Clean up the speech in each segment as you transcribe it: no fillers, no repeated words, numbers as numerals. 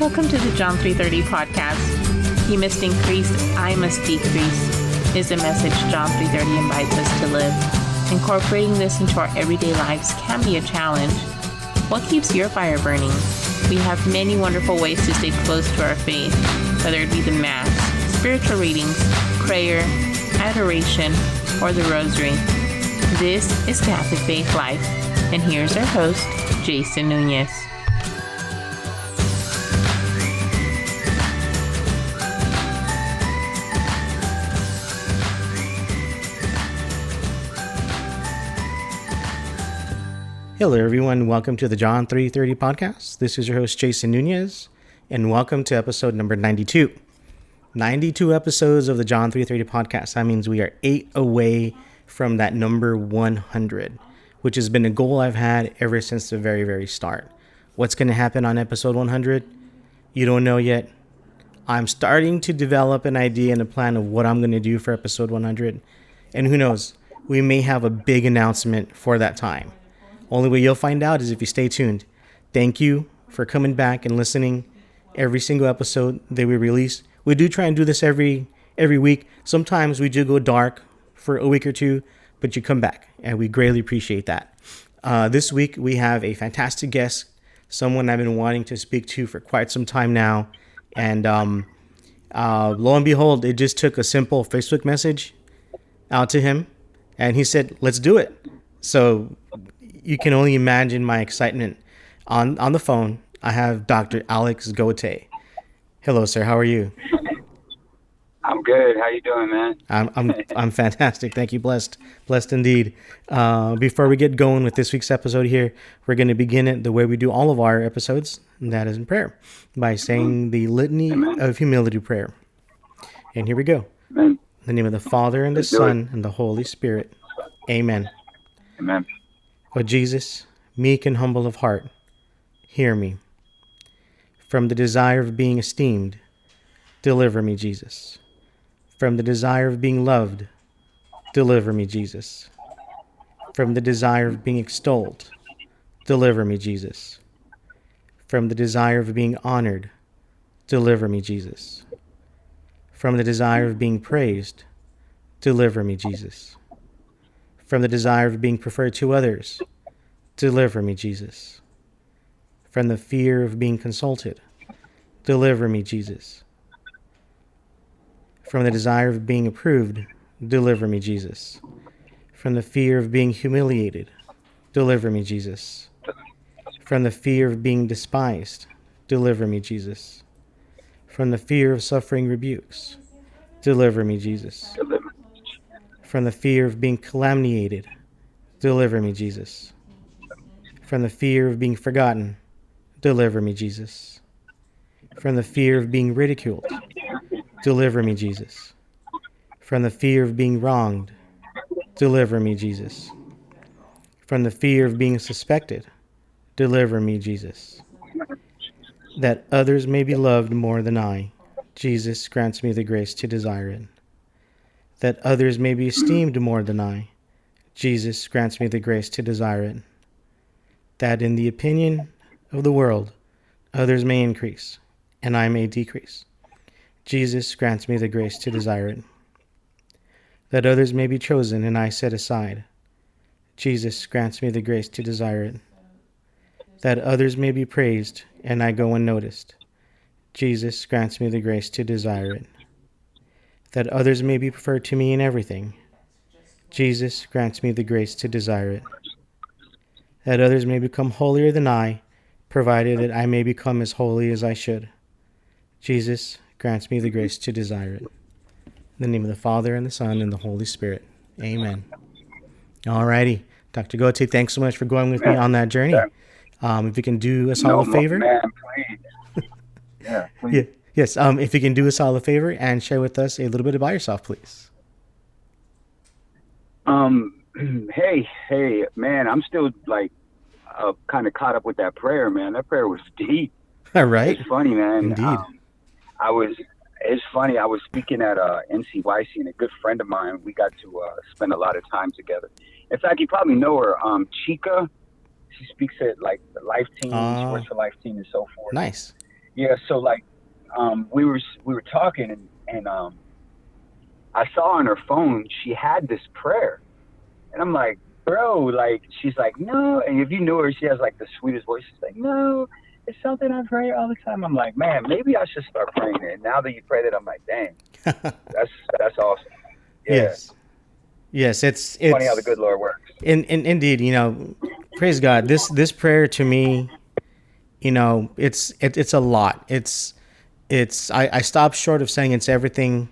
Welcome to the John 3:30 podcast. He must increase, I must decrease, is the message John 3:30 invites us to live. Incorporating this into our everyday lives can be a challenge. What keeps your fire burning? We have many wonderful ways to stay close to our faith, whether it be the Mass, spiritual readings, prayer, adoration, or the Rosary. This is Catholic Faith Life, and here's our host, Jason Nunez. Hello everyone, welcome to the John 3:30 podcast. This is your host Jason Nunez, and welcome to episode number 92. 92 episodes of the John 3:30 podcast. That means we are 8 away from that number 100, which has been a goal I've had ever since the very, very start. What's going to happen on episode 100? You don't know yet. I'm starting to develop an idea and a plan of what I'm going to do for episode 100. And who knows, we may have a big announcement for that time. Only way you'll find out is if you stay tuned. Thank you for coming back and listening every single episode that we release. We do try and do this every week. Sometimes we do go dark for a week or two, but you come back, and we greatly appreciate that. This week we have a fantastic guest, someone I've been wanting to speak to for quite some time now. And lo and behold, it just took a simple Facebook message out to him, and he said, let's do it. So you can only imagine my excitement. On the phone, I have Dr. Alex Gotay. Hello, sir. How are you? I'm good. How you doing, man? I'm fantastic. Thank you. Blessed indeed. Before we get going with this week's episode here, we're going to begin it the way we do all of our episodes, and that is in prayer, by saying the litany of humility prayer. And here we go. Amen. In the name of the Father and the Son and the Holy Spirit. Amen. Amen. O Jesus, meek and humble of heart, hear me. From the desire of being esteemed, deliver me, Jesus. From the desire of being loved, deliver me, Jesus. From the desire of being extolled, deliver me, Jesus. From the desire of being honored, deliver me, Jesus. From the desire of being praised, deliver me, Jesus. From the desire of being preferred to others, deliver me, Jesus. From the fear of being consulted, deliver me, Jesus. From the desire of being approved, deliver me, Jesus. From the fear of being humiliated, deliver me, Jesus. From the fear of being despised, deliver me, Jesus. From the fear of suffering rebukes, deliver me, Jesus. From the fear of being calumniated, deliver me, Jesus. From the fear of being forgotten, deliver me, Jesus. From the fear of being ridiculed, deliver me, Jesus. From the fear of being wronged, deliver me, Jesus. From the fear of being suspected, deliver me, Jesus. That others may be loved more than I, Jesus grants me the grace to desire it. That others may be esteemed more than I, Jesus grants me the grace to desire it. That in the opinion of the world, others may increase, and I may decrease, Jesus grants me the grace to desire it. That others may be chosen, and I set aside, Jesus grants me the grace to desire it. That others may be praised, and I go unnoticed, Jesus grants me the grace to desire it. That others may be preferred to me in everything, Jesus grants me the grace to desire it. That others may become holier than I, provided that I may become as holy as I should, Jesus grants me the grace to desire it. In the name of the Father and the Son and the Holy Spirit. Amen. All righty. Dr. Gotay, thanks so much for going with me on that journey. If you can do us all a favor. Man, please. Yeah, please. Yeah. Yes, if you can do us all a favor and share with us a little bit about yourself, please. Hey, man, I'm still kind of caught up with that prayer, man. That prayer was deep. All right. It's funny, man. Indeed. It's funny. I was speaking at NCYC, and a good friend of mine, we got to spend a lot of time together. In fact, you probably know her, Chica. She speaks at the Life Team, Sports for Life Team, and so forth. Nice. Yeah, so like, we were talking, and I saw on her phone she had this prayer, and I'm like, bro, like, she's like, no, and if you knew her, she has like the sweetest voice. She's like, no, it's something I pray all the time. I'm like, man, maybe I should start praying it. And now that you prayed it, I'm like, dang, that's awesome. Yeah, Yes, funny how the it's good Lord works. indeed, praise God. This prayer to me, it's a lot. I stopped short of saying it's everything,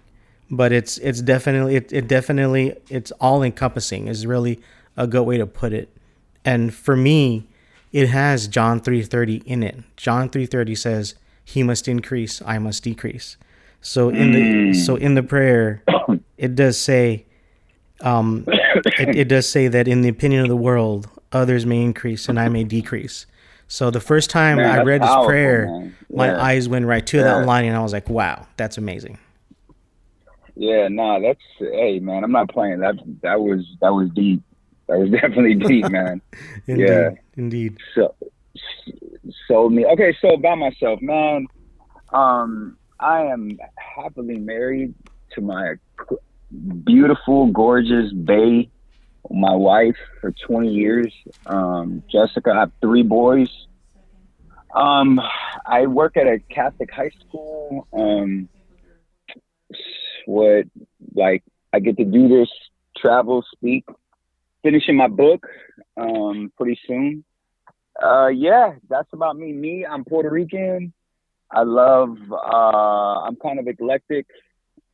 but it's definitely it definitely it's all encompassing is really a good way to put it. And for me, it has John 3:30 in it. John 3:30 says, "He must increase, I must decrease." So in the prayer, it does say it does say that in the opinion of the world, others may increase and I may decrease. So the first time Man, I that's read this powerful, prayer, man. my Yeah, eyes went right to that yeah, line, and I was like, "Wow, that's amazing." yeah. Nah, that's, hey, man, I'm not playing. That was deep. That was definitely deep, man. Yeah. Indeed, indeed. So, so me. Okay, so about myself, man. I am happily married to my beautiful, gorgeous bae, my wife for 20 years. Jessica, I have 3 boys. I work at a Catholic high school. What, like, I get to do this, travel, speak, finishing my book, pretty soon. Yeah, that's about me. I'm Puerto Rican. I love, I'm kind of eclectic.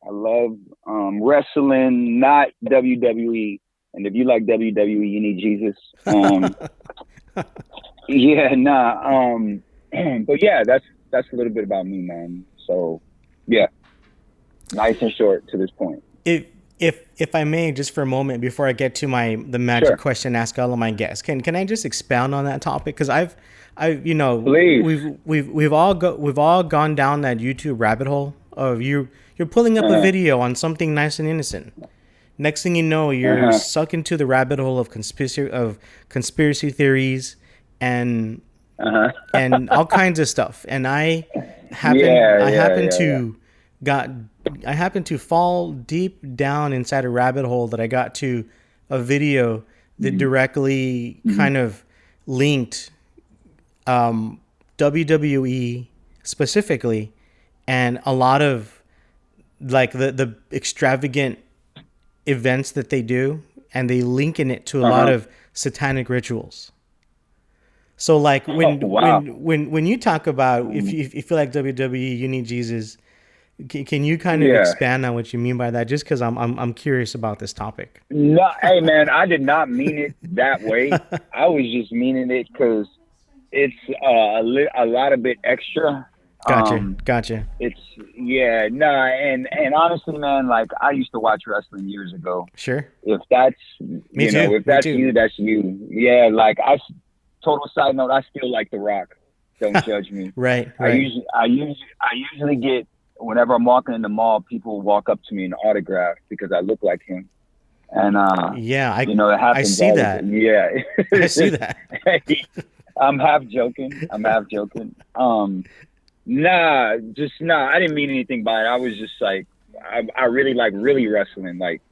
I love wrestling, not WWE. And if you like WWE, you need Jesus. Yeah, nah. But yeah, that's a little bit about me, man. So yeah, nice and short to this point. If if I may, just for a moment before I get to the magic Sure, question, ask all of my guests. Can I just expound on that topic? Because please. we've all gone down that YouTube rabbit hole of you're pulling up a Uh video on something nice and innocent. Next thing you know, you're huh. sucked into the rabbit hole of conspiracy theories and Uh and huh. all kinds of stuff. And Yeah, I yeah, happened yeah, yeah. to got I happened to fall deep down inside a rabbit hole that I got to a video that Mm-hmm. directly Mm-hmm. kind of linked WWE specifically and a lot of like the extravagant events that they do, and they linking it to a Uh lot huh. of satanic rituals. So like Oh wow. when you talk about Um, if you feel like WWE, you need Jesus, can you kind of yeah. expand on what you mean by that? Just because I'm curious about this topic. No, hey man, I did not mean it that way. I was just meaning it because it's a lot of bit extra. Gotcha, Um, gotcha. it's, yeah, nah, and honestly, man, like, I used to watch wrestling years ago. Sure. If that's, Me too. if Me that's too. you, that's you. Yeah, like, total side note, I still like The Rock. Don't judge me. Right, I right. usually, I usually, I usually get, whenever I'm walking in the mall, people walk up to me and autograph because I look like him. And Yeah, it I happens see all the that. time. Yeah. I see that. I'm half joking. I'm half joking. Nah, just nah. I didn't mean anything by it. I was just like, I really like really wrestling, like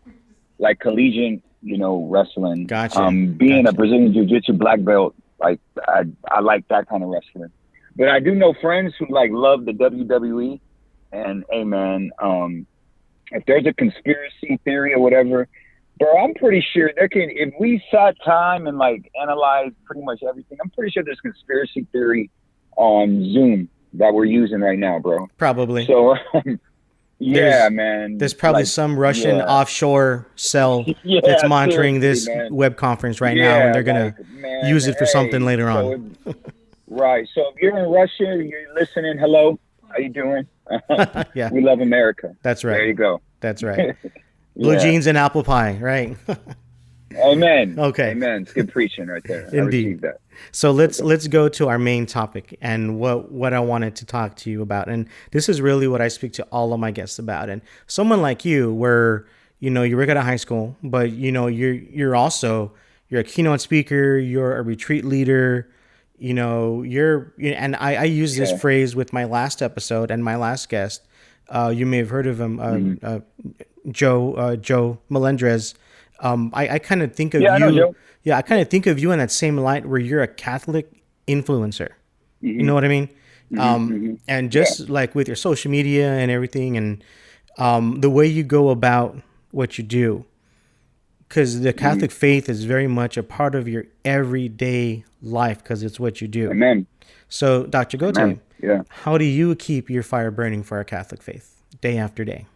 collegiate, wrestling. Gotcha, Being a gotcha. Brazilian Jiu-Jitsu Black-belt, like, I like that kind of wrestling. But I do know friends who like love the WWE. And hey, man, if there's a conspiracy theory or whatever, bro, I'm pretty sure there can. If we sat time and like analyze pretty much everything, I'm pretty sure there's conspiracy theory on Zoom that we're using right now, bro. Probably. So yeah, There's man, probably like, some Russian yeah, offshore cell that's yeah, monitoring seriously, this man, web conference right now, and yeah, they're like, gonna man, use it for something hey, later so on. right, so if you're in Russia, you're listening. Hello, how you doing? Yeah, We love America. that's There right. you go. That's right. Blue Yeah. jeans and apple pie, right? Amen. Okay. Amen. It's good preaching right there. I Indeed. received that. So let's go to our main topic and what I wanted to talk to you about. And this is really what I speak to all of my guests about. And someone like you, where you work at a high school, but you're a keynote speaker, you're a retreat leader, and I use this phrase with my last episode and my last guest. You may have heard of him, Joe Melendrez. I kind of think of you. I know Joe. Yeah, I kind of think of you in that same light where you're a Catholic influencer. You know what I mean? And just like with your social media and everything, and the way you go about what you do, because the Catholic faith is very much a part of your everyday life because it's what you do. Amen. So, Dr. Gotay, how do you keep your fire burning for our Catholic faith day after day?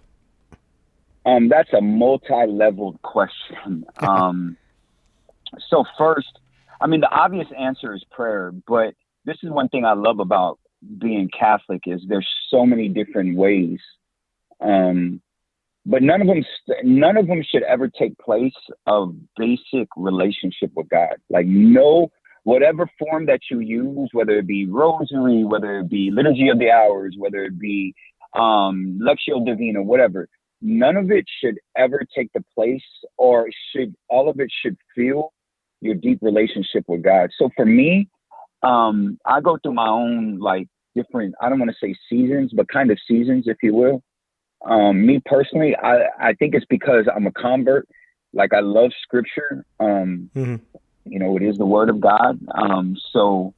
That's a multi-leveled question. So first, the obvious answer is prayer, but this is one thing I love about being Catholic is there's so many different ways. But none of them should ever take place of basic relationship with God. Like whatever form that you use, whether it be rosary, whether it be liturgy of the hours, whether it be Lectio Divina, whatever, none of it should ever take the place, or all of it should feel your deep relationship with God. So for me, I go through my own different, I don't want to say seasons, but kind of seasons, if you will. Me personally, I think it's because I'm a convert. I love scripture. It is the word of God. So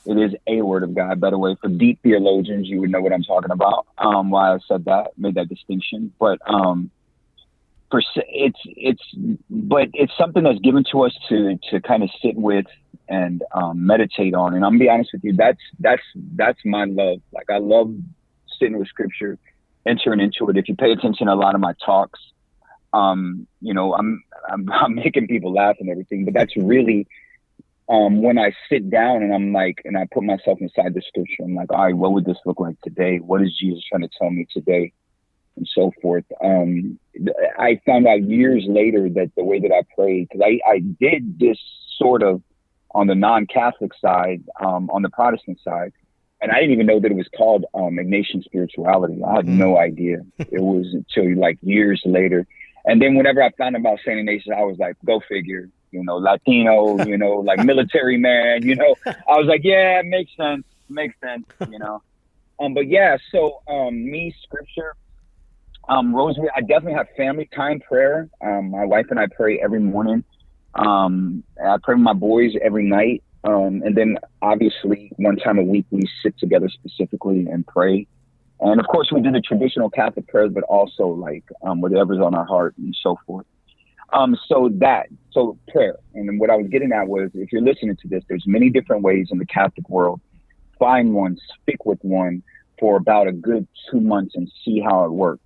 it is a word of God. By the way, for deep theologians, you would know what I'm talking about. Why I said that, made that distinction. But it's something that's given to us to kind of sit with and meditate on. And I'm gonna be honest with you, that's my love. I love sitting with scripture, entering into it. If you pay attention to a lot of my talks, I'm making people laugh and everything, but that's really when I sit down and and I put myself inside the scripture. I'm like, all right, what would this look like today? What is Jesus trying to tell me today? And so forth. I found out years later that the way that I prayed, because I did this sort of on the non-Catholic side, on the Protestant side, and I didn't even know that it was called Ignatian spirituality. I had no idea. It was until years later. And then whenever I found out about Saint Ignatius, I was like, go figure, Latino, military man, I was like, yeah, it makes sense, But yeah, so me, scripture, rosary, I definitely have family time prayer. My wife and I pray every morning. I pray with my boys every night. And then obviously one time a week we sit together specifically and pray. And of course we do the traditional Catholic prayers, but also whatever's on our heart and so forth. So prayer. And what I was getting at was, if you're listening to this, there's many different ways in the Catholic world. Find one, stick with one for about a good 2 months and see how it works.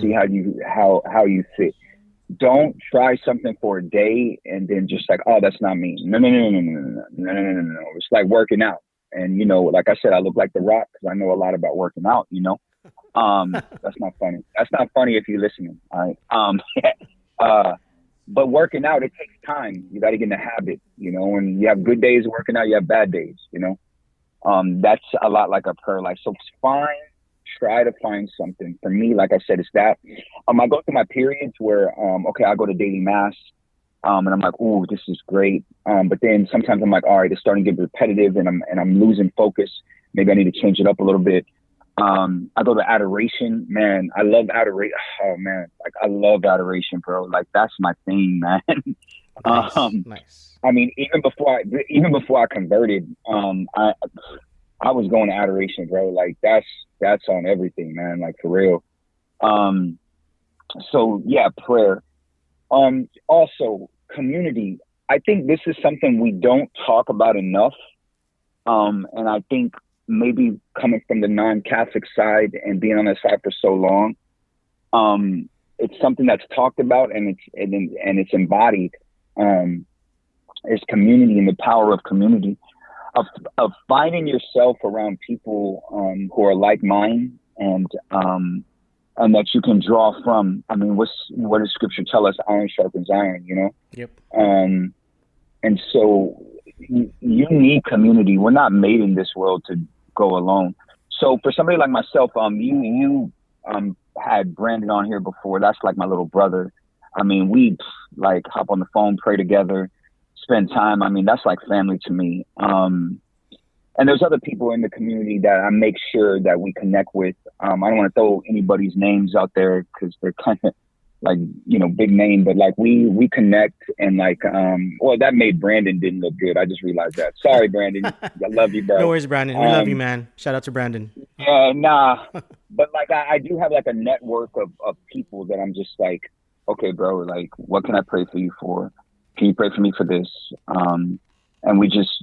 See how you fit. Don't try something for a day and then just oh, that's not me. No. It's like working out. And, like I said, I look like The Rock because I know a lot about working out, That's not funny. That's not funny if you're listening. All right. But working out, it takes time. You got to get in the habit, and you have good days working out, you have bad days, That's a lot like a prayer life. So try to find something. For me, like I said, it's that. I go through my periods where, I go to daily mass, and I'm like, ooh, this is great. But then sometimes I'm like, all right, it's starting to get repetitive, and I'm losing focus. Maybe I need to change it up a little bit. I go to adoration, man. I love adoration. Oh man, I love adoration, bro. That's my thing, man. Nice. Even before I converted, I was going to adoration, bro. That's on everything, man. For real. So yeah, prayer. Also community. I think this is something we don't talk about enough. And I think maybe coming from the non-Catholic side and being on that side for so long, it's something that's talked about and it's embodied. Is community and the power of community, of finding yourself around people who are like mind and that you can draw from. What does scripture tell us? Iron sharpens iron, Yep. And so you need community. We're not made in this world to go alone. So for somebody like myself, you had Brandon on here before. That's like my little brother. We hop on the phone, pray together, spend time. That's like family to me. and there's other people in the community that I make sure that we connect with. I don't want to throw anybody's names out there because they're kind of like, big name, but like we connect, and like, well, that made Brandon didn't look good. I just realized that. Sorry, Brandon. I love you, bro. No worries, Brandon. We love you, man. Shout out to Brandon. Yeah, nah. But like, I do have like a network of people that I'm just like, okay, bro, like, what can I pray for you for? Can you pray for me for this? And we just,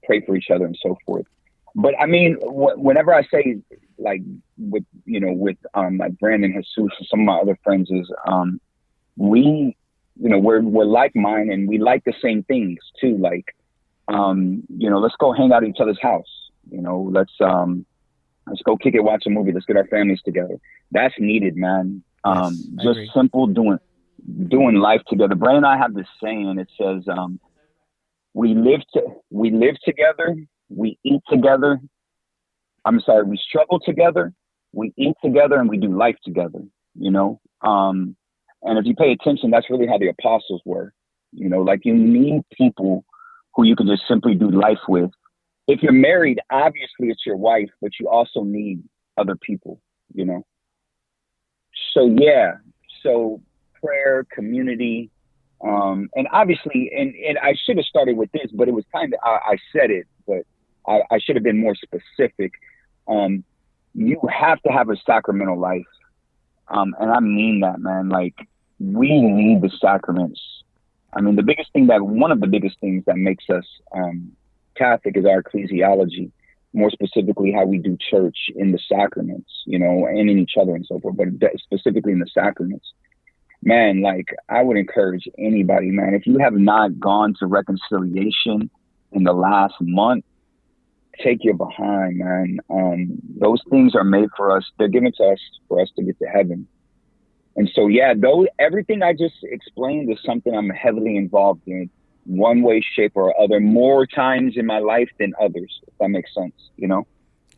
pray for each other and so forth. But I mean, whenever I say like with like Brandon, Jesus, and some of my other friends is, we're like minded and we like the same things too. Like, let's go hang out at each other's house. Let's go kick it, watch a movie. Let's get our families together. That's needed, man. Yes, just simple doing life together. Brandon and I have this saying. It says, we live together, we eat together. We struggle together, we eat together, and we do life together, And if you pay attention, that's really how the apostles were, like you need people who you can just simply do life with. If you're married, obviously it's your wife, but you also need other people, So yeah, prayer, community, and obviously, and I should have started with this, but it was kind of, I said it, but I should have been more specific. You have to have a sacramental life. And I mean that, man. Like, we need the sacraments. I mean, one of the biggest things that makes us Catholic is our ecclesiology, more specifically how we do church in the sacraments, and in each other and so forth, but specifically in the sacraments. Man, like, I would encourage anybody, man, if you have not gone to reconciliation in the last month, take your behind, man. Those things are made for us. They're given to us for us to get to heaven. And so, yeah, everything I just explained is something I'm heavily involved in, one way, shape, or other, more times in my life than others, if that makes sense,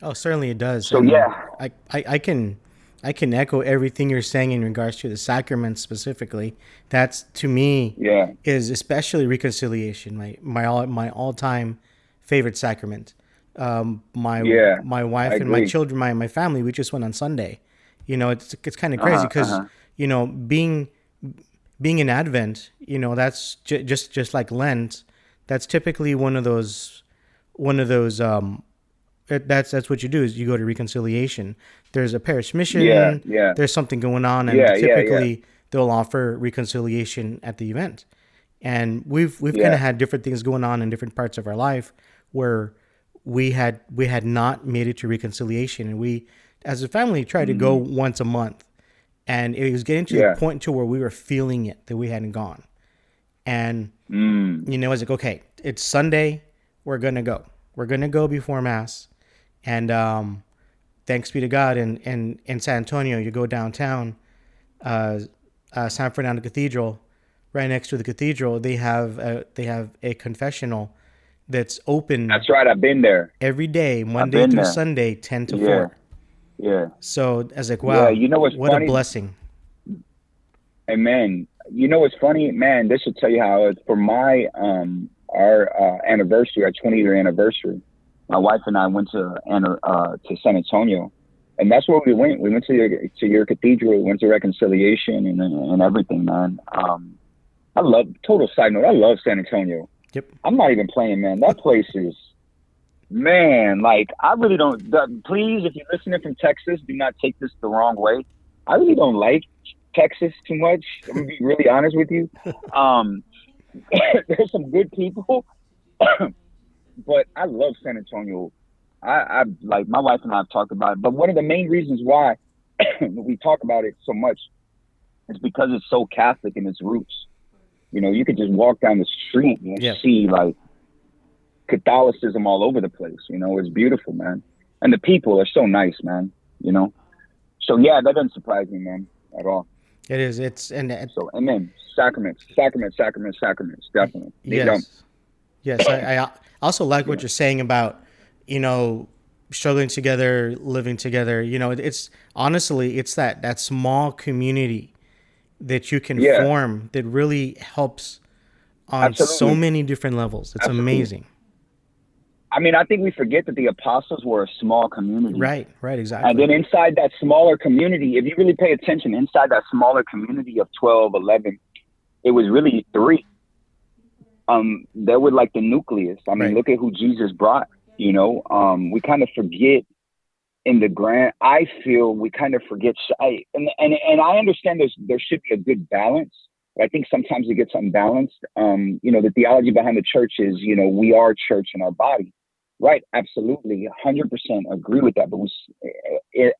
Oh, certainly it does. So, yeah. I can echo everything you're saying in regards to the sacraments specifically. That's, to me, is especially reconciliation, my all-time favorite sacrament. My wife and my children, my family, we just went on Sunday. It's kind of crazy because being in Advent, that's just like Lent. That's typically one of those. That's what you do, is you go to reconciliation. There's a parish mission. There's something going on, and typically they'll offer reconciliation at the event. And we've kind of had different things going on in different parts of our life where we had not made it to reconciliation, and we, as a family, tried to go once a month, and it was getting to the point to where we were feeling it that we hadn't gone, and I was like, okay, it's Sunday, we're gonna go before Mass, and thanks be to God, in San Antonio, you go downtown, San Fernando Cathedral, right next to the cathedral, they have a confessional that's open. That's right. I've been there every day, Monday through Sunday, 10 to 4. Yeah. So I was like, wow, what funny? A blessing. Amen. What's funny, man, this will tell you how it's for my, our anniversary, our 20-year anniversary. My wife and I went to San Antonio, and that's where we went. We went to your cathedral, went to reconciliation and everything, man. Total side note, I love San Antonio. Yep. I'm not even playing, man. That place is, man, like, I really don't, please, if you're listening from Texas, do not take this the wrong way. I really don't like Texas too much. I'm going to be really honest with you. There's some good people, but I love San Antonio. I like, my wife and I have talked about it, but one of the main reasons why we talk about it so much is because it's so Catholic in its roots. You could just walk down the street and see like Catholicism all over the place. It's beautiful, man. And the people are so nice, man. So yeah, that doesn't surprise me, man, at all. It is. So, amen. Sacraments, definitely. Yes. I also like what you're saying about, struggling together, living together. It's honestly, it's that small community that you can form that really helps on so many different levels. It's amazing. I mean, I think we forget that the apostles were a small community. Right, exactly. And then inside that smaller community, if you really pay attention, inside that smaller community of 12, 11, it was really 3. They were like the nucleus. I mean, look at who Jesus brought, you know. We kind of forget in the grand, I feel we kind of forget, and I understand there should be a good balance, but I think sometimes it gets unbalanced. You know, the theology behind the church is, you know, we are church in our body. Right, absolutely, 100% agree with that. But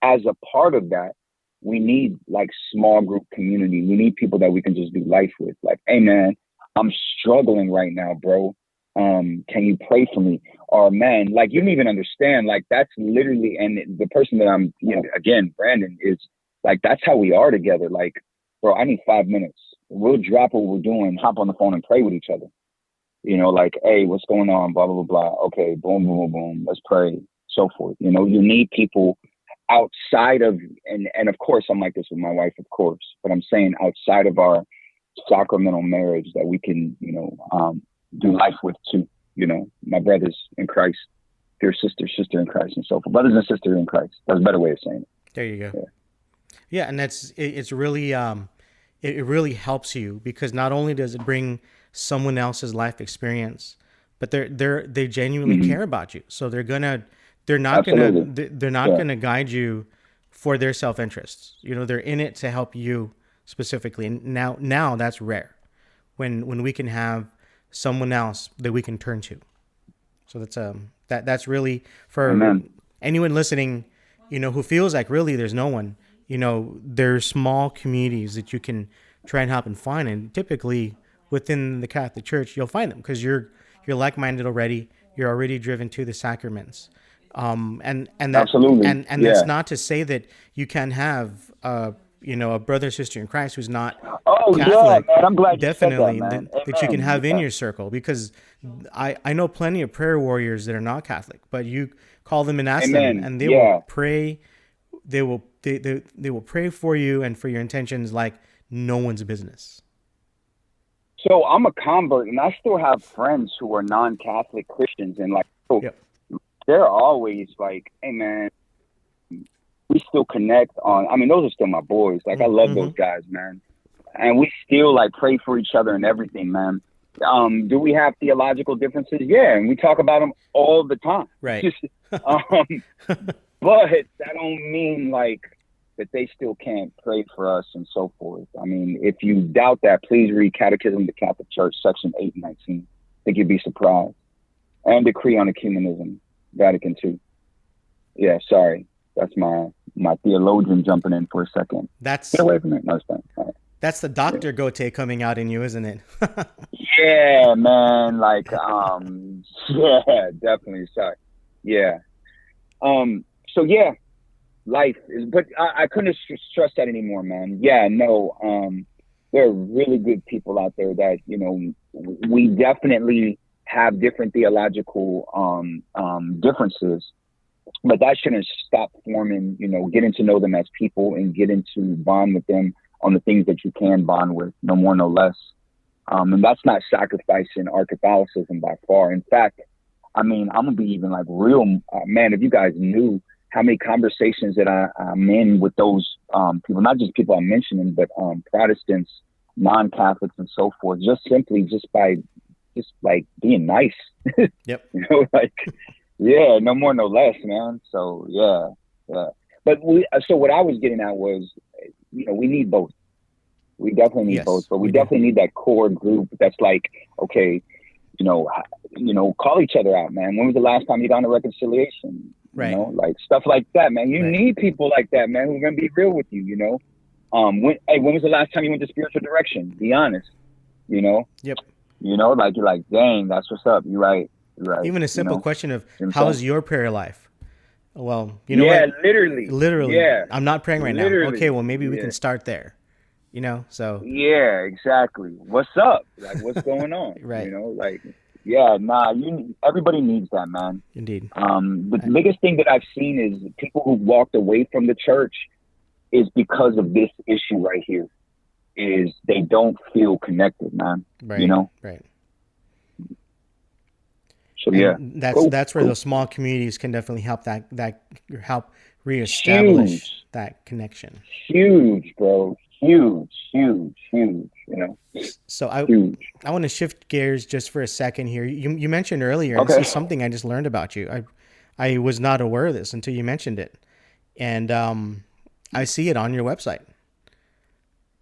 as a part of that, we need like small group community. We need people that we can just do life with. Like, hey man, I'm struggling right now, bro. Can you pray for me? Or man, like you don't even understand. Like that's literally, and the person that I'm, you know, again, Brandon, is like that's how we are together. Like, bro, I need 5 minutes. We'll drop what we're doing, hop on the phone, and pray with each other. You know, like, hey, what's going on? Blah, blah, blah, blah. Okay, boom, boom, boom, boom. Let's pray, so forth. You know, you need people outside of, and of course, I'm like this with my wife, of course, but I'm saying outside of our sacramental marriage that we can, you know, do life with too. You know, my brothers in Christ, your sister in Christ, and so forth. Brothers and sisters in Christ. That's a better way of saying it. There you go. Yeah, and it's really, it really helps you because not only does it bring someone else's life experience, but they genuinely care about you. So they're not gonna guide you for their self-interests. You know, they're in it to help you specifically. And now that's rare when we can have someone else that we can turn to. So that's really for Amen. Anyone listening, you know, who feels like really there's no one. You know, there's small communities that you can try and help and find, and typically within the Catholic Church, you'll find them because you're like-minded already. You're already driven to the sacraments, and that, absolutely, and that's not to say that you can have you know, a brother or sister in Christ who's not Catholic. Yeah, man, I'm glad definitely you said that, man. that you can have in your circle, because I know plenty of prayer warriors that are not Catholic, but you call them and ask them, and they will pray. They will pray for you and for your intentions like no one's business. So I'm a convert, and I still have friends who are non-Catholic Christians, and like, they're always like, "Hey, man, we still connect on." I mean, those are still my boys. Like, I love those guys, man, and we still like pray for each other and everything, man. Do we have theological differences? Yeah, and we talk about them all the time. Right. But that don't mean like that they still can't pray for us and so forth. I mean, if you doubt that, please read Catechism of the Catholic Church, section 8 and 19. I think you'd be surprised. And Decree on Ecumenism, Vatican II. Yeah, sorry. That's my theologian jumping in for a second. Get away from it. No, it's fine. All right. That's the Dr. Gotay coming out in you, isn't it? Yeah, man. Like, yeah, definitely. Sorry. Yeah. So yeah, life is, but I couldn't stress that anymore, man. Yeah, no, there are really good people out there that, you know, we definitely have different theological differences, but that shouldn't stop forming, you know, getting to know them as people and getting to bond with them on the things that you can bond with, no more, no less. And that's not sacrificing our Catholicism by far. In fact, I mean, I'm gonna be even like real, man, if you guys knew how many conversations that I'm in with those people, not just people I'm mentioning, but Protestants, non-Catholics and so forth, just by like being nice. Yep. You know, like, yeah, no more, no less, man. So yeah. But so what I was getting at was, you know, we need both. We definitely need both, but we definitely need that core group that's like, okay, you know, call each other out, man. When was the last time you got on a reconciliation? Right. You know, like stuff like that, man. You need people like that, man, who are gonna be real with you, you know. When was the last time you went to spiritual direction? Be honest, you know. Yep. You know, like you're like, dang, that's what's up. You're right. Even a simple question of you know how is your prayer life? Well, you know what? Literally. Yeah. I'm not praying right now. Okay, well maybe we can start there. You know, so yeah, exactly. What's up? Like, what's going on? Right. You know, like, yeah, nah. Everybody needs that, man. Indeed. The biggest thing that I've seen is people who walked away from the church is because of this issue right here. Is they don't feel connected, man. Right. You know. Right. So yeah, And cool, that's where cool. those small communities can definitely help reestablish Huge, that connection. huge, bro. Huge, huge, huge. So Huge. I want to shift gears just for a second here. You mentioned earlier, and this Okay. is something I just learned about you. I was not aware of this until you mentioned it, and I see it on your website. What's up?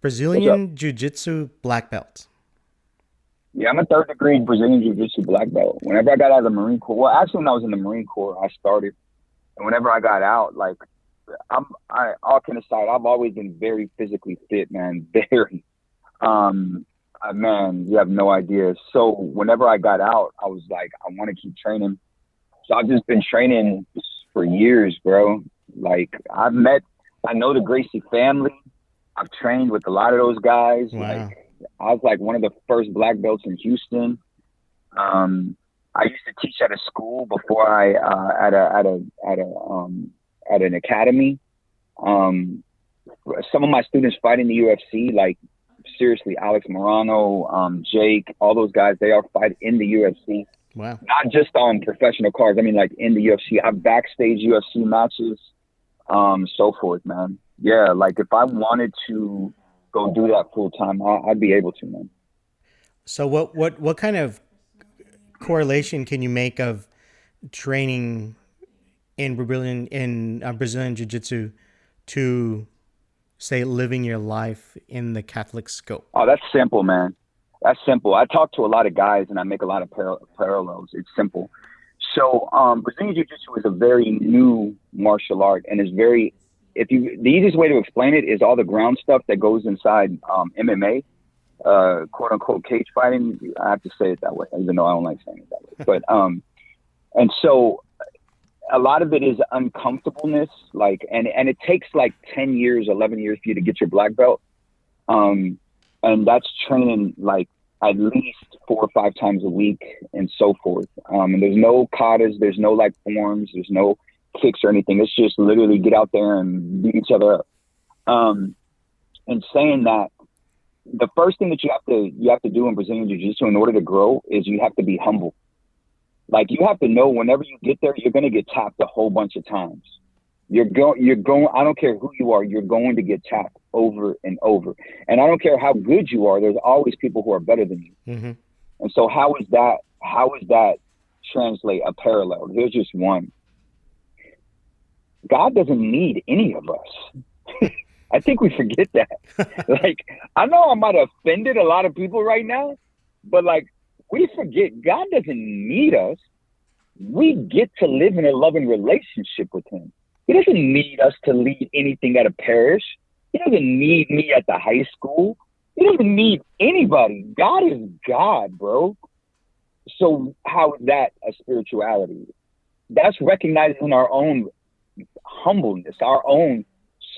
Brazilian Jiu-Jitsu Black-belt. Yeah, I'm a third degree Brazilian Jiu-Jitsu black belt. Whenever I got out of the Marine Corps, well, actually, when I was in the Marine Corps, I started, and whenever I got out, like, all kidding aside, I've always been very physically fit, man. Very. Man, you have no idea. So whenever I got out, I was like, I want to keep training. So I've just been training for years, bro. Like, I know the Gracie family. I've trained with a lot of those guys. Wow. Like, I was like one of the first black belts in Houston. I used to teach at a school before I at an academy. Some of my students fight in the UFC, like seriously, Alex Morano, Jake, all those guys, they are fighting in the UFC. Wow. Not just on professional cards. I mean, like in the UFC. I've backstage UFC matches, so forth, man. Yeah, like if I wanted to go do that full time, I'd be able to, man. So what kind of correlation can you make of training in Brazilian Jiu-Jitsu to, say, living your life in the Catholic scope? Oh, that's simple, man. That's simple. I talk to a lot of guys and I make a lot of parallels. It's simple. So Brazilian Jiu-Jitsu is a very new martial art, and is very, the easiest way to explain it is all the ground stuff that goes inside MMA, quote unquote cage fighting. I have to say it that way, even though I don't like saying it that way. But and so a lot of it is uncomfortableness, like, and it takes like 10 years, 11 years for you to get your black belt. And that's training like at least 4 or 5 times a week and so forth. And there's no katas, there's no like forms, there's no kicks or anything. It's just literally get out there and beat each other up. And saying that, the first thing that you have to do in Brazilian Jiu-Jitsu in order to grow is you have to be humble. Like, you have to know whenever you get there, you're going to get tapped a whole bunch of times. You're going, I don't care who you are, you're going to get tapped over and over. And I don't care how good you are, there's always people who are better than you. Mm-hmm. And so how is that translate a parallel? Here's just one. God doesn't need any of us. I think we forget that. Like, I know I might have offended a lot of people right now, but like, we forget God doesn't need us. We get to live in a loving relationship with him. He doesn't need us to lead anything at a parish. He doesn't need me at the high school. He doesn't need anybody. God is God, bro. So how is that a spirituality? That's recognizing our own humbleness, our own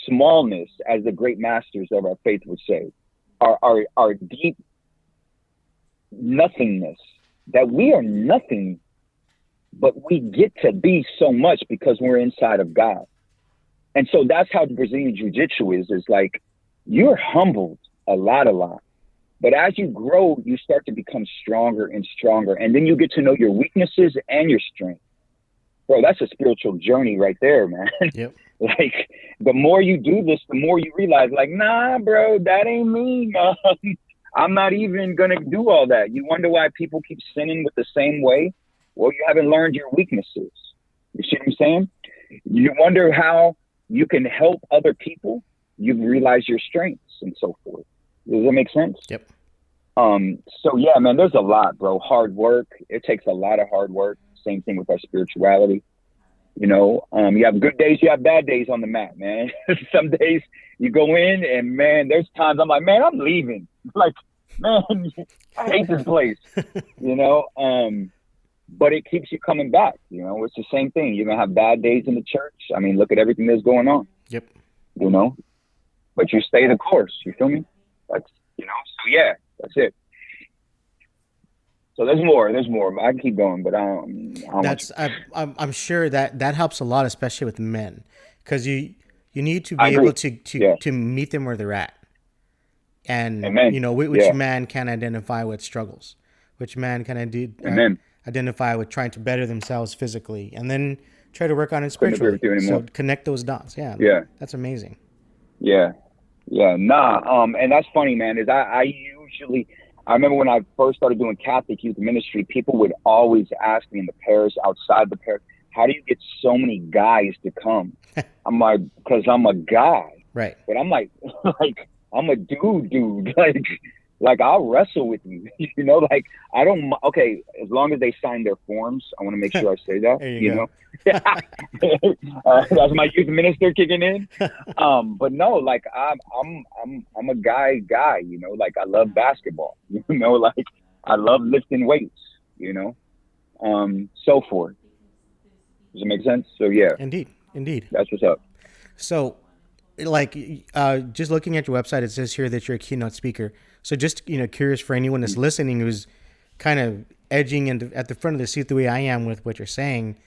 smallness, as the great masters of our faith would say, our deep nothingness, that we are nothing, but we get to be so much because we're inside of God. And so that's how Brazilian Jiu-Jitsu is like, you're humbled a lot. But as you grow, you start to become stronger and stronger. And then you get to know your weaknesses and your strength. Bro, that's a spiritual journey right there, man. Yep. Like, the more you do this, the more you realize, like, nah, bro, that ain't me, man. I'm not even going to do all that. You wonder why people keep sinning with the same way? Well, you haven't learned your weaknesses. You see what I'm saying? You wonder how you can help other people. You've realized your strengths and so forth. Does that make sense? Yep. So yeah, man, there's a lot, bro. Hard work. It takes a lot of hard work. Same thing with our spirituality. You know, you have good days, you have bad days on the mat, man. Some days you go in and, man, there's times I'm like, man, I'm leaving. Like, man, I hate this place, you know? But it keeps you coming back, you know? It's the same thing. You're going to have bad days in the church. I mean, look at everything that's going on. Yep. You know? But you stay the course, you feel me? That's, you know? So, yeah, that's it. So there's more. I can keep going, but I'm sure that helps a lot, especially with men, because you need to be able to meet them where they're at, and Amen. you know which man can identify with struggles, which man can identify with trying to better themselves physically, and then try to work on it Couldn't agree with you spiritually. So anymore. connect those dots. Yeah. Yeah. That's amazing. Yeah. And that's funny, man, is I remember when I first started doing Catholic youth ministry, people would always ask me in the parish, outside the parish, how do you get so many guys to come? I'm like, because I'm a guy. Right. But I'm like I'm a dude. Like I'll wrestle with you, like I don't, okay, as long as they sign their forms, I want to make sure I say that, There you go. That's my youth minister kicking in. But no, like I'm a guy, like I love basketball, like I love lifting weights, so forth. Does it make sense? So yeah. Indeed. That's what's up. So, like, just looking at your website, it says here that you're a keynote speaker. So just, curious for anyone that's listening who's kind of edging at the front of the seat the way I am with what you're saying,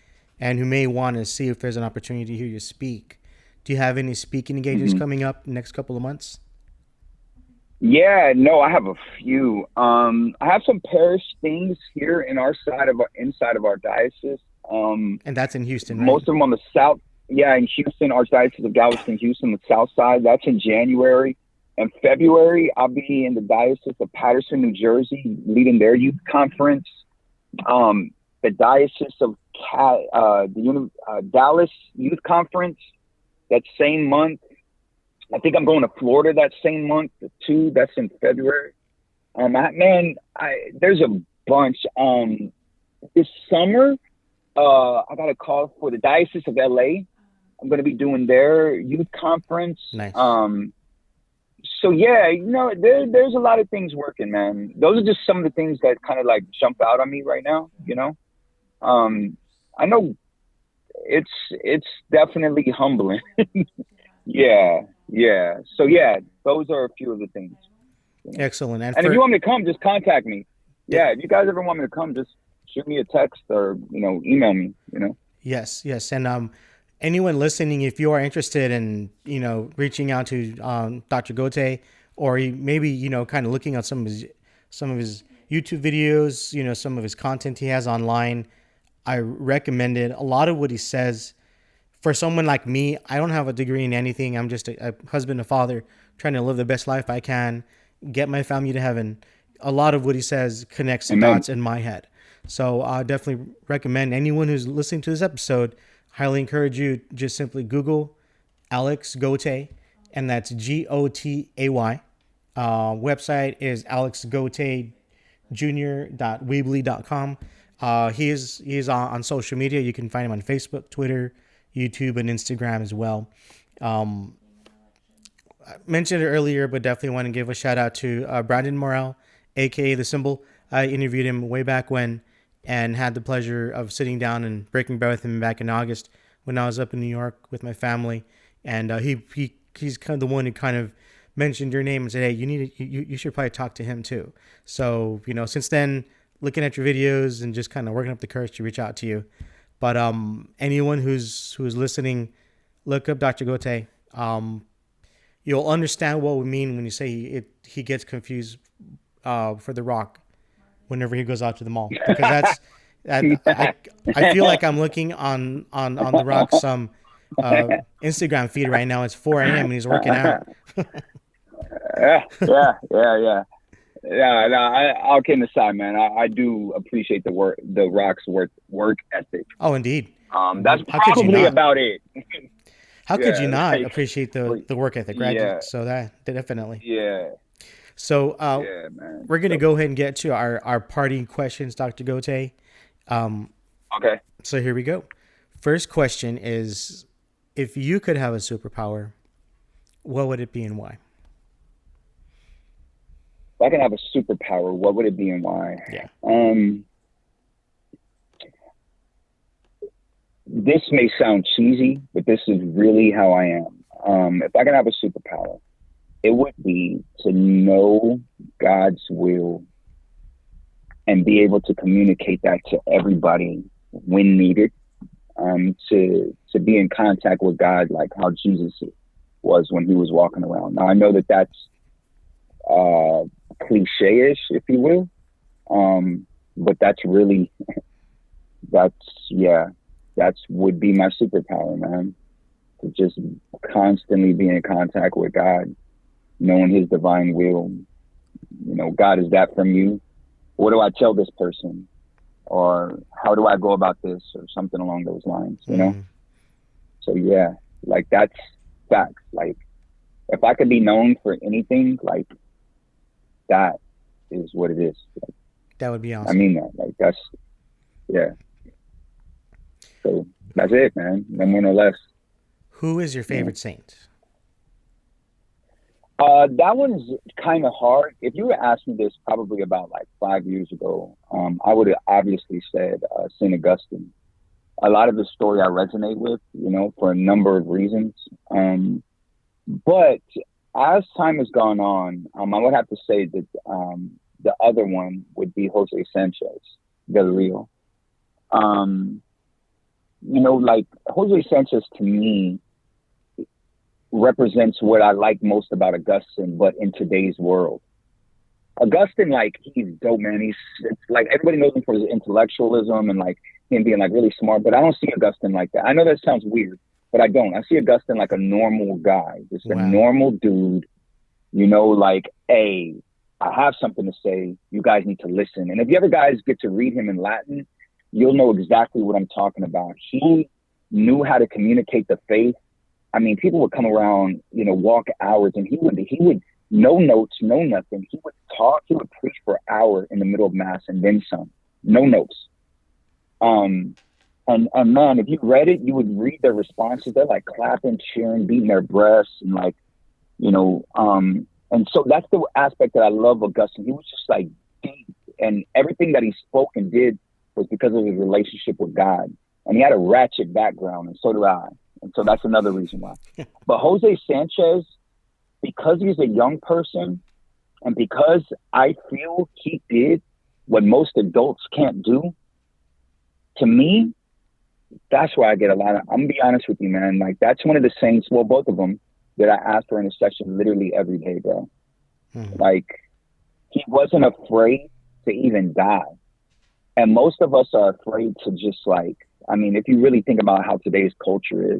and who may want to see if there's an opportunity to hear you speak. Do you have any speaking engagements coming up next couple of months? Yeah, no, I have a few. I have some parish things here inside of our diocese. And that's in Houston, right? Most of them on the south. Yeah, in Houston, Archdiocese of Galveston, Houston, the south side. That's in January. And February, I'll be in the Diocese of Patterson, New Jersey, leading their youth conference. The Diocese of Dallas Youth Conference that same month. I think I'm going to Florida that same month too. That's in February. There's a bunch. This summer, I got a call for the Diocese of LA. I'm going to be doing their youth conference. Nice. So yeah, there's a lot of things working, man. Those are just some of the things that kind of like jump out on me right now. I know it's definitely humbling. Yeah. So yeah, those are a few of the things. Excellent. And if you want me to come, just contact me. Yeah, if you guys ever want me to come, just shoot me a text or email me. Yes. And anyone listening, if you are interested in reaching out to Dr. Gotay, or maybe kind of looking at some of his YouTube videos, some of his content he has online, I recommend it. A lot of what he says, for someone like me, I don't have a degree in anything. I'm just a husband, a father, trying to live the best life I can, get my family to heaven. A lot of what he says connects the dots in my head. So I definitely recommend anyone who's listening to this episode, highly encourage you, just simply Google Alex Gotay, and that's Gotay. Website is alexgotayjr.weebly.com. He is on social media. You can find him on Facebook, Twitter, YouTube, and Instagram as well. I mentioned it earlier, but definitely want to give a shout out to Brandon Morrell, aka The Symbol. I interviewed him way back when, and had the pleasure of sitting down and breaking bread with him back in August when I was up in New York with my family. And he's kind of the one who kind of mentioned your name and said, hey, you should probably talk to him too. So, since then, looking at your videos and just kind of working up the courage to reach out to you. But anyone who's listening, look up Dr. Gotay. You'll understand what we mean when you say he gets confused for The Rock whenever he goes out to the mall, because I feel like I'm looking on The Rock's Instagram feed right now. It's 4 a.m. and he's working out. Yeah. No, all kidding aside, man, I do appreciate the Rock's work ethic. Oh, indeed. That's probably about it. How could you not appreciate the work ethic, right? Yeah. So that definitely. Yeah. So man. We're going to go ahead and get to our parting questions, Dr. Gotay. Okay. So here we go. First question is, if you could have a superpower, what would it be and why? If I could have a superpower, what would it be and why? Yeah. This may sound cheesy, but this is really how I am. If I could have a superpower, it would be to know God's will and be able to communicate that to everybody when needed. To be in contact with God like how Jesus was when he was walking around. Now I know that that's cliche-ish, if you will, but that's really that's would be my superpower, man. To just constantly be in contact with God, knowing his divine will. You know, God, is that from you? What do I tell this person? Or how do I go about this? Or something along those lines, you know? So yeah, like that's facts. Like if I could be known for anything, like that is what it is. Like, that would be awesome. I mean that. Like that's, yeah. So that's it, man. No more, no less. Who is your favorite saint? That one's kind of hard. If you were asking me this probably about like 5 years ago, I would have obviously said St. Augustine. A lot of the story I resonate with, you know, for a number of reasons. But as time has gone on, I would have to say that the other one would be Jose Sanchez del Rio. You know, like Jose Sanchez to me represents what I like most about Augustine, but in today's world. Augustine, like, he's dope, man. It's like everybody knows him for his intellectualism and like him being like really smart, but I don't see Augustine like that. I know that sounds weird, but I don't. I see Augustine like a normal guy, just a normal dude, you know, like, hey, I have something to say. You guys need to listen. And if you ever guys get to read him in Latin, you'll know exactly what I'm talking about. He knew how to communicate the faith. I mean, people would come around, you know, walk hours, and he would no notes, no nothing. He would talk, he would preach for an hour in the middle of mass and then some, no notes. And man, if you read it, you would read their responses. They're like clapping, cheering, beating their breasts, and like, you know, and so that's the aspect that I love Augustine. He was just like deep, and everything that he spoke and did was because of his relationship with God. And he had a ratchet background, and so do I. And so that's another reason why. But Jose Sanchez, because he's a young person, and because I feel he did what most adults can't do, to me, that's why I get a lot of, I'm gonna be honest with you, man. Like, that's one of the saints, well, both of them, that I ask for intercession literally every day, bro. Like, he wasn't afraid to even die. And most of us are afraid to just like, I mean, if you really think about how today's culture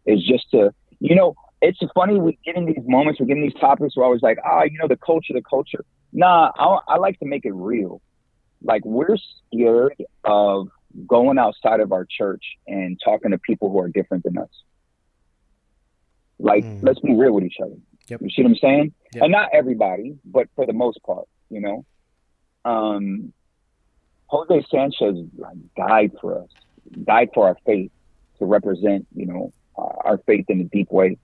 is just to, you know, it's funny, we get in these moments, we get in these topics where I was like, you know, the culture. Nah, I like to make it real. Like, we're scared of going outside of our church and talking to people who are different than us. Like, let's be real with each other. Yep. You see what I'm saying? Yep. And not everybody, but for the most part, you know. Jose Sanchez died for us, died for our faith, to represent, you know, our faith in a deep way,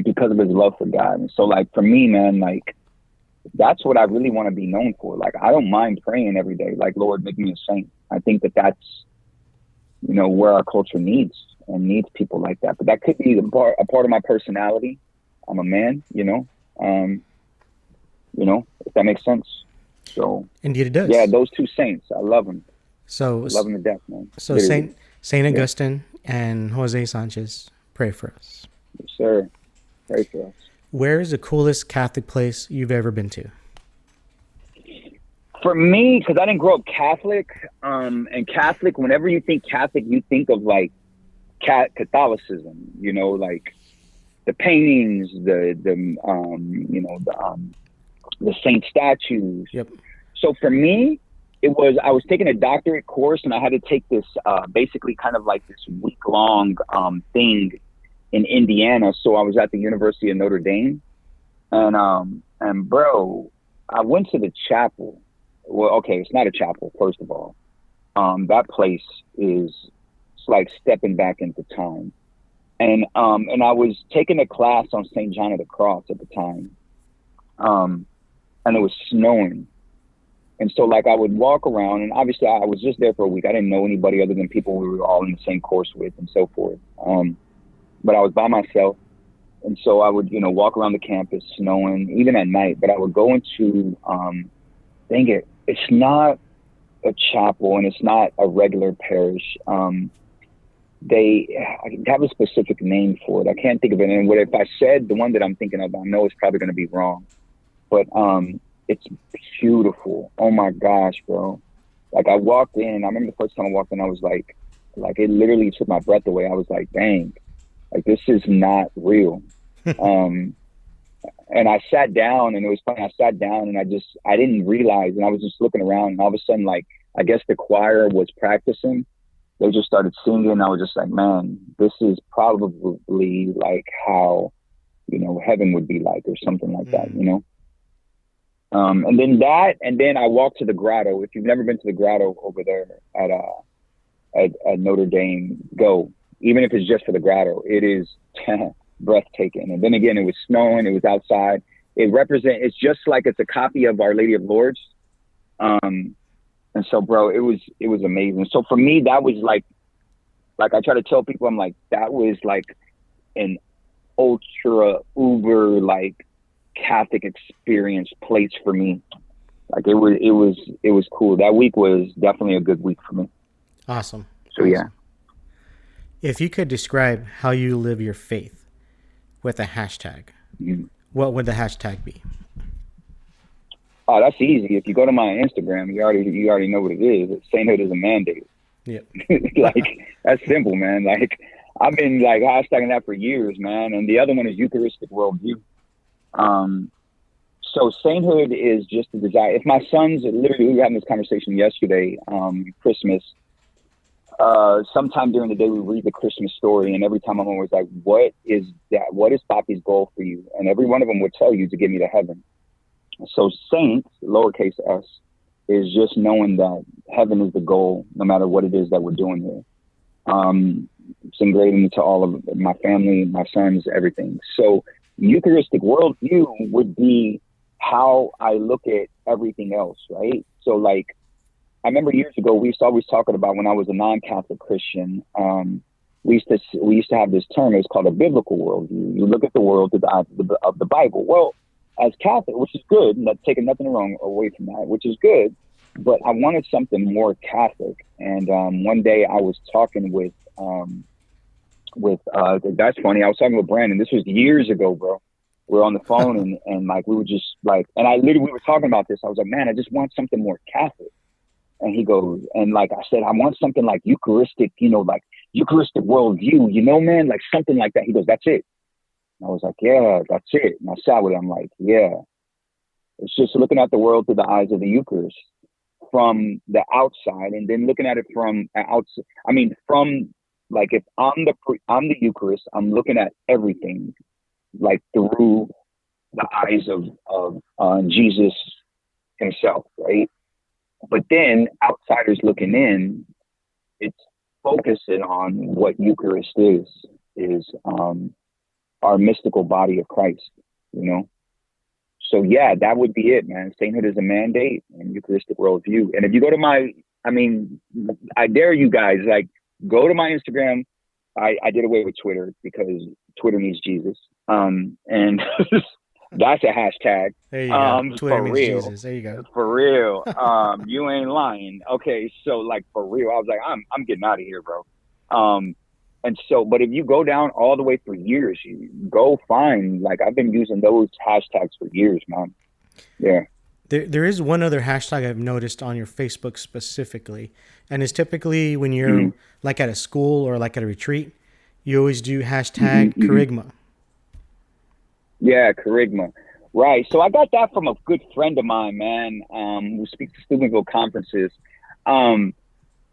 because of his love for God. And so, like, for me, man, like, that's what I really want to be known for. Like, I don't mind praying every day, like, Lord, make me a saint. I think that that's, you know, where our culture needs people like that. But that could be a part of my personality. I'm a man, you know, if that makes sense. So indeed it does. Yeah, those two saints, I love them. So I love them to death, man. So Saint Augustine and Jose Sanchez, pray for us. Yes, sir. Pray for us. Where is the coolest Catholic place you've ever been to? For me, because I didn't grow up Catholic, and Catholic, whenever you think Catholic, you think of like Catholicism, you know, like the paintings, the saint statues. Yep. So for me, I was taking a doctorate course, and I had to take this basically kind of like this week-long thing in Indiana. So I was at the University of Notre Dame, and bro, I went to the chapel. Well, okay, it's not a chapel, first of all. That place it's like stepping back into time. And I was taking a class on St. John of the Cross at the time. And it was snowing. And so, like, I would walk around, and obviously I was just there for a week. I didn't know anybody other than people we were all in the same course with and so forth. But I was by myself. And so I would, you know, walk around the campus snowing, even at night. But I would go into, it's not a chapel, and it's not a regular parish. They have a specific name for it. I can't think of it. And if I said the one that I'm thinking of, I know it's probably going to be wrong. But it's beautiful. Oh my gosh, bro. Like I walked in, I remember the first time I walked in, I was like it literally took my breath away. I was like, dang, like this is not real. And I sat down, and it was funny. I sat down and I didn't realize, and I was just looking around, and all of a sudden, like, I guess the choir was practicing. They just started singing. And I was just like, man, this is probably like how, you know, heaven would be like, or something like that, you know? And then I walked to the grotto. If you've never been to the grotto over there at Notre Dame, go. Even if it's just for the grotto, it is breathtaking. And then again, it was snowing. It was outside. It's just like it's a copy of Our Lady of Lourdes. And so, bro, it was amazing. So for me, that was like I try to tell people, I'm like, that was like an ultra uber like Catholic experience place for me. Like it was cool. That week was definitely a good week for me. Awesome. So yeah. If you could describe how you live your faith with a hashtag, what would the hashtag be? Oh, that's easy. If you go to my Instagram, you already know what it is. Sainthood is a mandate. Yep. Like, that's simple, man. Like, I've been like hashtagging that for years, man. And the other one is Eucharistic worldview. So sainthood is just a desire. If my sons, literally, we were having this conversation yesterday, Christmas, sometime during the day, we read the Christmas story, and every time I'm always like, what is that? What is Papi's goal for you? And every one of them would tell you to get me to heaven. So saint, lowercase s, is just knowing that heaven is the goal, no matter what it is that we're doing here. It's ingrained into all of my family, my sons, everything. So Eucharistic worldview would be how I look at everything else, right? So like, I remember years ago, we used to always talking about when I was a non-Catholic Christian, we used to have this term. It was called a biblical worldview. You look at the world through the eyes of the Bible. Well, as Catholic, which is good, not taking nothing wrong away from that, which is good, but I wanted something more Catholic. And one day I was talking with that's funny. I was talking with Brandon. This was years ago, bro. We were on the phone and like we were just like, and we were talking about this. I was like, man, I just want something more Catholic. And he goes, and like I said, I want something like Eucharistic, you know, like Eucharistic worldview, you know, man, like something like that. He goes, that's it. And I was like, yeah, that's it. And I sat with him, I'm like, yeah, it's just looking at the world through the eyes of the Eucharist from the outside, and then looking at it from outside. I mean, from like, if I'm the Eucharist, I'm looking at everything like through the eyes of Jesus himself, right? But then outsiders looking in, it's focusing on what Eucharist is our mystical body of Christ, you know? So yeah, that would be it, man. Sainthood is a mandate and Eucharistic worldview. And if you go to I dare you guys, like, go to my Instagram. I did away with Twitter because Twitter needs Jesus. And that's a hashtag. There you go. Twitter for means real. Jesus. There you go. For real. You ain't lying. Okay, so like for real, I was like, I'm getting out of here, bro. And so, but if you go down all the way for years, you go find, like, I've been using those hashtags for years, man. Yeah. There is one other hashtag I've noticed on your Facebook specifically, and it's typically when you're like at a school or like at a retreat, you always do hashtag Kerygma. Yeah, Kerygma. Right. So I got that from a good friend of mine, man, who speaks to Steubenville conferences.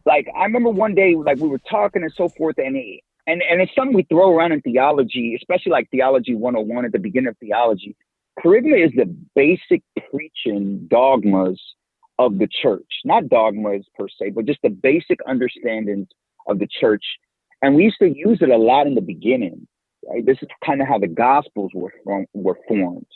Like, I remember one day, like, we were talking and so forth, and it's something we throw around in theology, especially like Theology 101 at the beginning of theology. Kerygma is the basic preaching dogmas of the church. Not dogmas per se, but just the basic understandings of the church. And we used to use it a lot in the beginning, right? This is kind of how the Gospels were formed.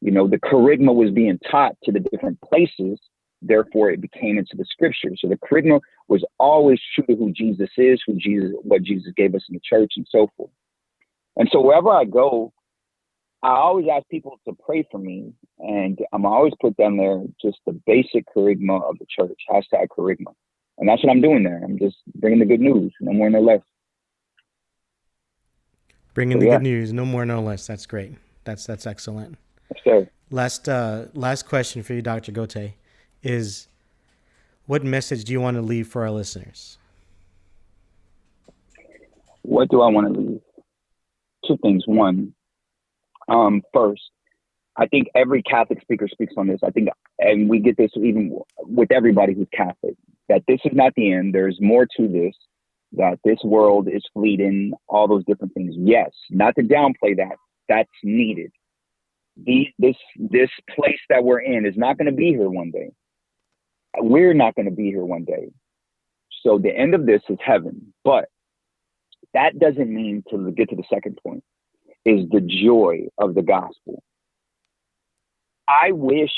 You know, the Kerygma was being taught to the different places. Therefore, it became into the scriptures. So the Kerygma was always true to who Jesus is, what Jesus gave us in the church, and so forth. And so wherever I go, I always ask people to pray for me, and I'm always put down there just the basic Kerygma of the church, hashtag Kerygma. And that's what I'm doing there. I'm just bringing the good news, no more, no less. Bringing the good news, no more, no less. That's great. That's excellent. Yes, sir. Last question for you, Dr. Gotay, is what message do you want to leave for our listeners? What do I want to leave? Two things. One, first, I think every Catholic speaker speaks on this. I think, and we get this even with everybody who's Catholic, that this is not the end. There's more to this, that this world is fleeting, all those different things. Yes, not to downplay that. That's needed. This place that we're in is not going to be here one day. We're not going to be here one day. So the end of this is heaven. But that doesn't mean, to get to the second point, is the joy of the gospel. I wish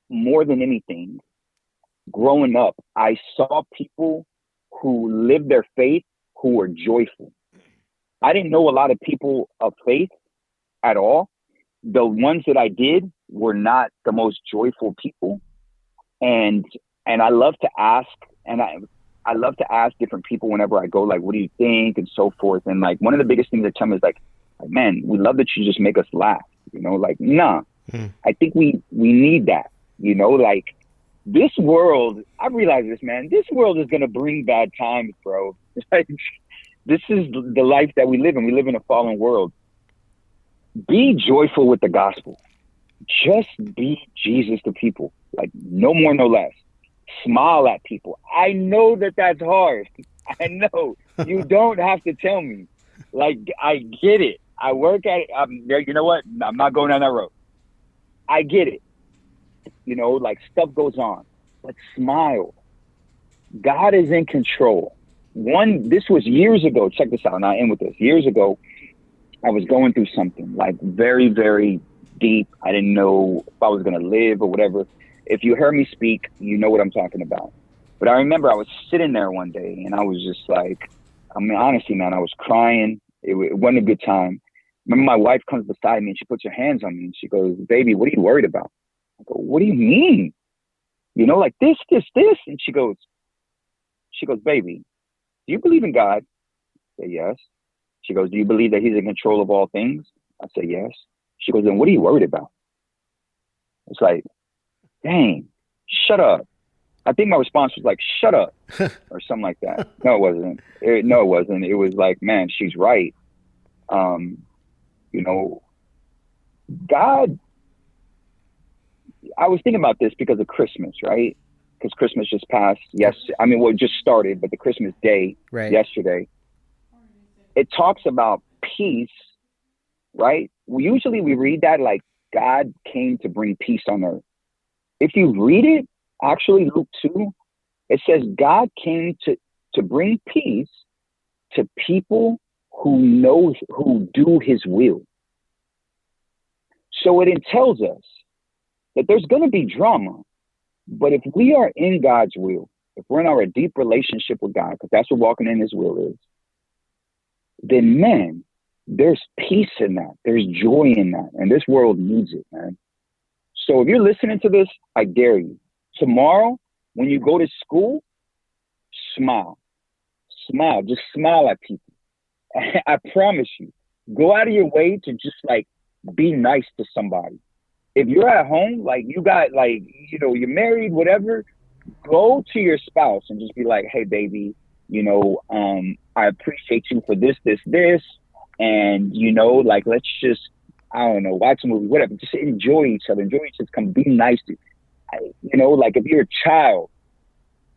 more than anything, growing up, I saw people who lived their faith who were joyful. I didn't know a lot of people of faith at all. The ones that I did were not the most joyful people. And I love to ask, and I love to ask different people whenever I go, like, what do you think? And so forth. And like, one of the biggest things they tell me is like, man, we love that you just make us laugh, like, nah, I think we need that, like this world, I realize this, man, this world is going to bring bad times, bro. Like, this is the life that we live in. We live in a fallen world. Be joyful with the gospel. Just be Jesus to people, like no more, no less. Smile at people. I know that that's hard. I know. You don't have to tell me. Like, I get it. I work at it. You know what? I'm not going down that road. I get it. Like, stuff goes on. But smile. God is in control. This was years ago. Check this out. And I end with this. Years ago, I was going through something like very, very deep. I didn't know if I was going to live or whatever. If you heard me speak, you know what I'm talking about. But I remember I was sitting there one day and I was just like, honestly, man, I was crying. It wasn't a good time. Remember, my wife comes beside me and she puts her hands on me and she goes, baby, what are you worried about? I go, what do you mean? Like this. And she goes, baby, do you believe in God? I say, yes. She goes, do you believe that he's in control of all things? I say, yes. She goes, then what are you worried about? It's like, dang, shut up. I think my response was like, shut up, or something like that. No, it wasn't. No, it wasn't. It was like, man, she's right. God, I was thinking about this because of Christmas, right? Because Christmas just passed. Yes. It just started, but the Christmas day, right, yesterday, it talks about peace, right? Usually we read that like God came to bring peace on earth. If you read it, actually, Luke 2, it says God came to bring peace to people who do his will. So it tells us that there's going to be drama, but if we are in God's will, if we're in our deep relationship with God, because that's what walking in his will is, then, man, there's peace in that. There's joy in that. And this world needs it, man. So if you're listening to this, I dare you. Tomorrow, when you go to school, smile. Smile. Just smile at people. I promise you. Go out of your way to just like be nice to somebody. If you're at home, like you got like, you're married, whatever, go to your spouse and just be like, hey, baby, I appreciate you for this. And, like, let's just, I don't know, watch a movie, whatever. Just enjoy each other. Come be nice to, like if you're a child,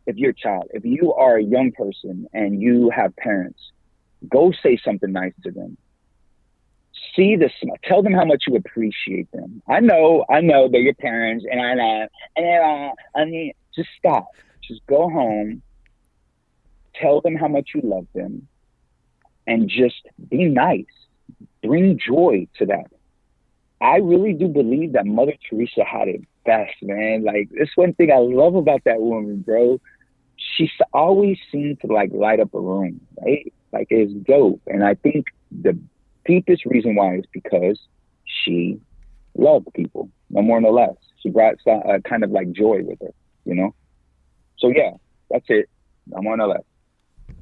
if you are a young person and you have parents, go say something nice to them. See the smile. Tell them how much you appreciate them. I know they're your parents, and just stop. Just go home. Tell them how much you love them, and just be nice. Bring joy to that. I really do believe that Mother Teresa had it best, man. Like, that's one thing I love about that woman, bro. She always seemed to like light up a room, right? Like, it's dope. And I think the deepest reason why is because she loved people, no more, no less. She brought a kind of like joy with her, So yeah, that's it. No more, no less.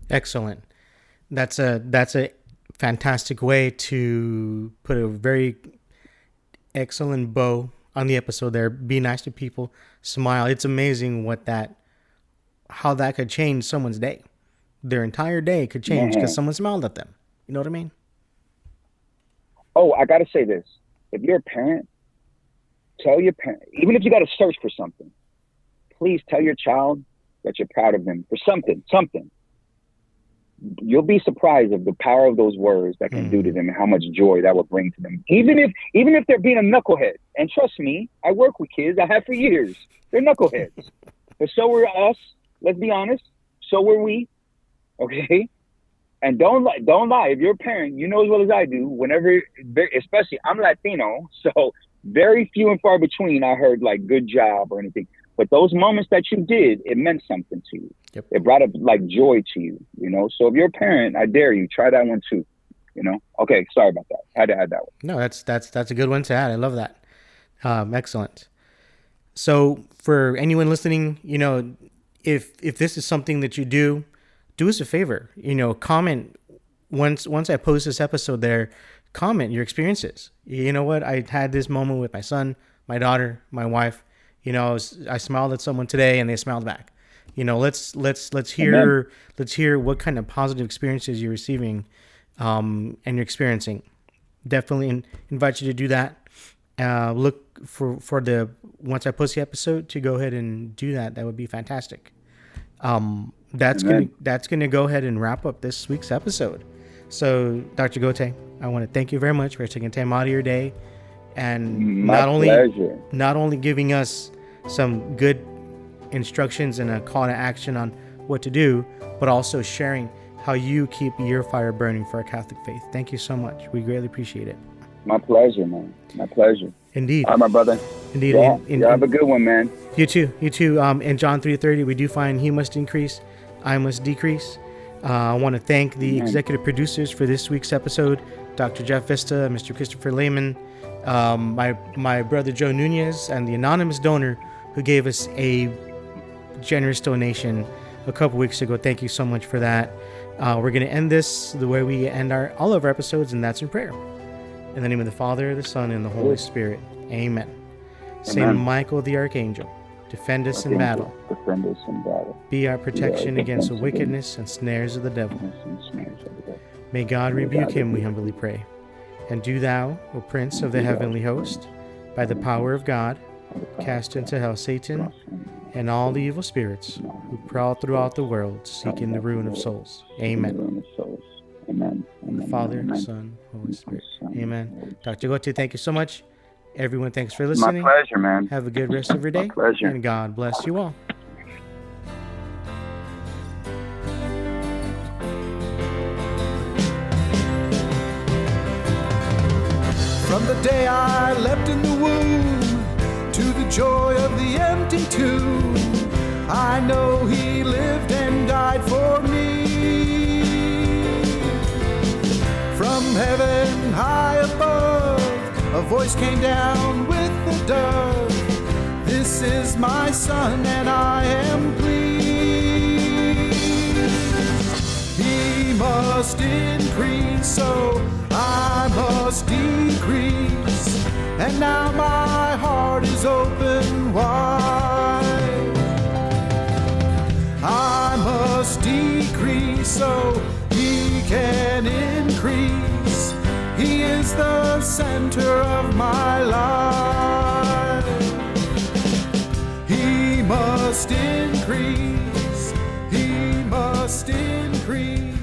Excellent. That's a fantastic way to put a very excellent bow on the episode there. Be nice to people, smile. It's amazing what that how that could change someone's day. Their entire day could change because someone smiled at them. You know what I mean? Oh, I got to say this. If you're a parent, tell your parent, even if you got to search for something, please tell your child that you're proud of them for something. You'll be surprised of the power of those words that can do to them and how much joy that will bring to them. Even if they're being a knucklehead. And trust me, I work with kids. I have for years. They're knuckleheads. But so were us. Let's be honest. So were we. Okay? And don't lie. If you're a parent, you know as well as I do, whenever, especially I'm Latino, so very few and far between I heard like good job or anything. But those moments that you did, it meant something to you. Yep. It brought up like joy to you, you know? So if you're a parent, I dare you, try that one too, you know? Okay, sorry about that. I had to add that one. No, that's a good one to add. I love that. Excellent. So for anyone listening, you know, if this is something that you do us a favor, you know, comment once I post this episode there, comment your experiences. You know what? I had this moment with my son, my daughter, my wife. You know, I smiled at someone today and they smiled back. You know, let's hear what kind of positive experiences you're receiving and you're experiencing. Definitely invite you to do that. Look for the once I post the episode to go ahead and do that. That would be fantastic. That's gonna go ahead and wrap up this week's episode. So, Dr. Gotay, I want to thank you very much for taking time out of your day and not only giving us some good instructions and a call to action on what to do, but also sharing how you keep your fire burning for our Catholic faith. Thank you so much. We greatly appreciate it. My pleasure, man. My pleasure. Indeed. All right, my brother. Indeed. Yeah, have a good one, man. You too. In John 3:30, we do find he must increase, I must decrease. I want to thank the executive producers for this week's episode, Dr. Jeff Vista, Mr. Christopher Lehmann, my brother Joe Nunez, and the anonymous donor who gave us a generous donation a couple weeks ago. Thank you so much for that. We're going to end this the way we end all of our episodes, and that's in prayer. In the name of the Father, the Son, and the Holy Spirit. Amen. Saint Michael the Archangel, defend us in battle. Defend us in battle. Be our protection against the wickedness and snares of the devil. May God rebuke him, we humbly pray. And do thou, O Prince of the heavenly host, by the power of God, cast into hell Satan and all the evil spirits who prowl throughout the world, seeking the ruin of souls. Amen. Amen. Father, Son, Holy Spirit. Amen. Dr. Gotay, thank you so much. Everyone, thanks for listening. My pleasure, man. Have a good rest of your day. My pleasure. And God bless you all. From the day I leapt in the womb to the joy of the empty tomb, I know he lived and died for me. From heaven high above, a voice came down with the dove. This is my son and I am pleased. He must increase, so I must decrease. And now my heart is open wide. I must decrease so he can increase. He is the center of my life. He must increase. He must increase.